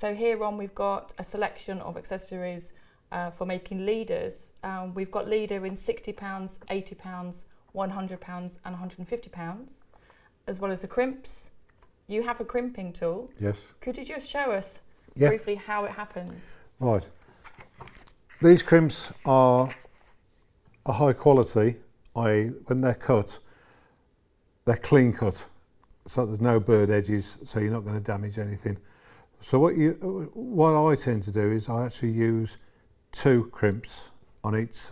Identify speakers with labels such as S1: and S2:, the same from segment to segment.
S1: So here on we've got a selection of accessories for making leaders. We've got leader in £60, £80, £100 and £150, as well as the crimps. You have a crimping tool.
S2: Yes.
S1: Could you just show us briefly how it happens?
S2: Right. These crimps are a high quality, i.e. when they're cut, they're clean cut, so there's no bird edges, so you're not going to damage anything. So what I tend to do is I actually use 2 crimps on each.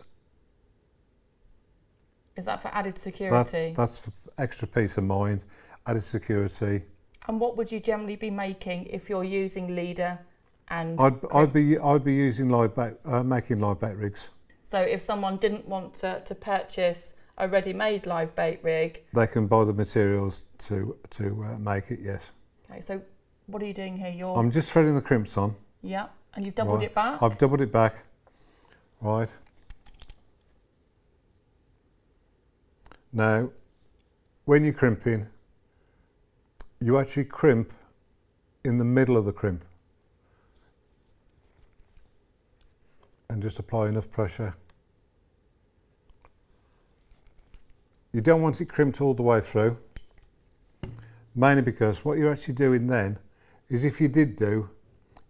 S1: Is that for added security?
S2: That's for extra peace of mind, added security.
S1: And what would you generally be making if you're using leader and
S2: I'd be using making live bait rigs.
S1: So if someone didn't want to purchase a ready-made live bait rig,
S2: they can buy the materials to make it. Yes.
S1: Okay. So what are you doing here?
S2: I'm just threading the crimps on.
S1: Yeah. And you've doubled it back.
S2: I've doubled it back. Right. Now, when you're crimping, you actually crimp in the middle of the crimp. And just apply enough pressure. You don't want it crimped all the way through, mainly because what you're actually doing then is, if you did do,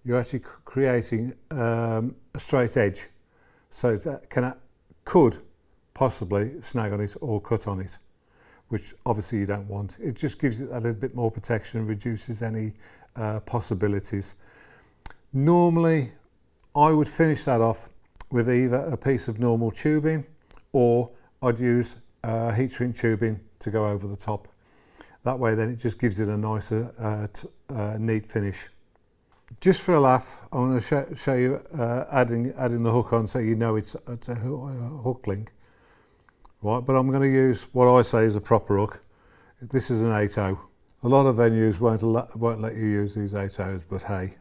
S2: you're actually creating a straight edge, so that could possibly snag on it or cut on it, which obviously you don't want. It just gives it a little bit more protection and reduces any possibilities. Normally, I would finish that off with either a piece of normal tubing, or I'd use heat shrink tubing to go over the top. That way then it just gives it a nicer neat finish. Just for a laugh, I want to show you adding the hook on, so you know it's a hook link. Right, but I'm going to use what I say is a proper hook. This is an 8/0. A lot of venues won't let you use these 8/0s, but hey.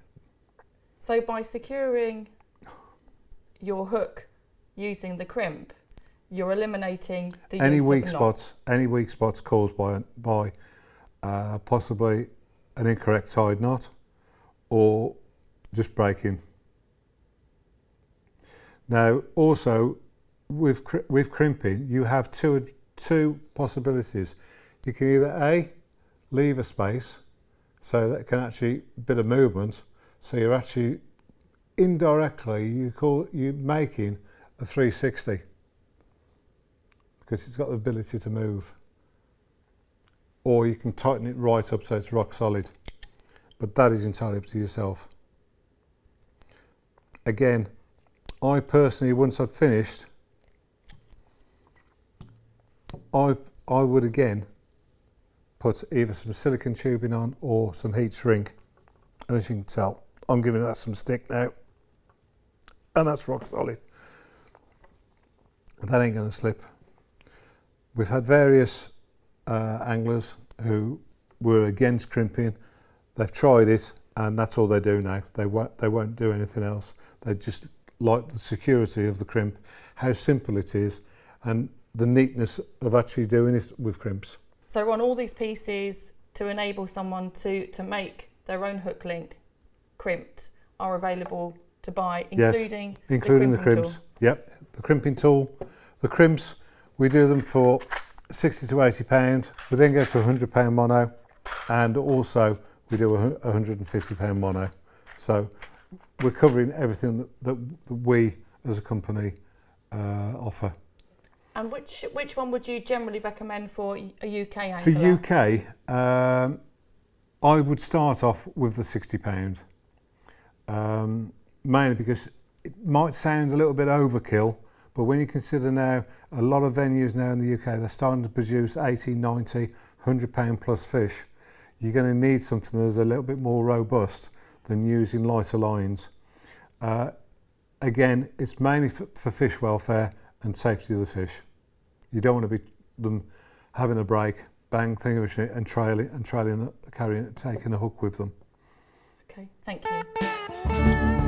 S1: So by securing your hook using the crimp, you're eliminating the
S2: any
S1: use
S2: weak
S1: of
S2: spots. Any weak spots caused by possibly an incorrect tied knot, or just breaking. Now, also with crimping, you have two possibilities. You can either leave a space so that it can actually bit of movement, so you're actually indirectly you're making a 360, because it's got the ability to move. Or you can tighten it right up so it's rock solid, but that is entirely up to yourself. Again, I personally, once I've finished, I would again put either some silicone tubing on or some heat shrink, and as you can tell, I'm giving that some stick now, and that's rock solid. That ain't going to slip. We've had various anglers who were against crimping. They've tried it, and that's all they do now. They won't do anything else. They just like the security of the crimp, how simple it is, and the neatness of actually doing it with crimps.
S1: So on all these pieces, to enable someone to make their own hook link crimped, are available to buy, including,
S2: yes, including the crimps.
S1: Tool.
S2: Yep, the crimping tool. The crimps, we do them for £60 to £80. We then go to £100 mono, and also we do a £150 mono. So we're covering everything that we as a company offer.
S1: And which one would you generally recommend for a UK angler?
S2: For UK, I would start off with the £60, mainly because it might sound a little bit overkill, but when you consider now a lot of venues now in the UK, they're starting to produce 80, 90, £100 plus fish. You're going to need something that's a little bit more robust than using lighter lines. Again, it's mainly for fish welfare and safety of the fish. You don't want to be them having a break, bang, thing of a shit, and carrying, taking a hook with them.
S1: Okay, thank you.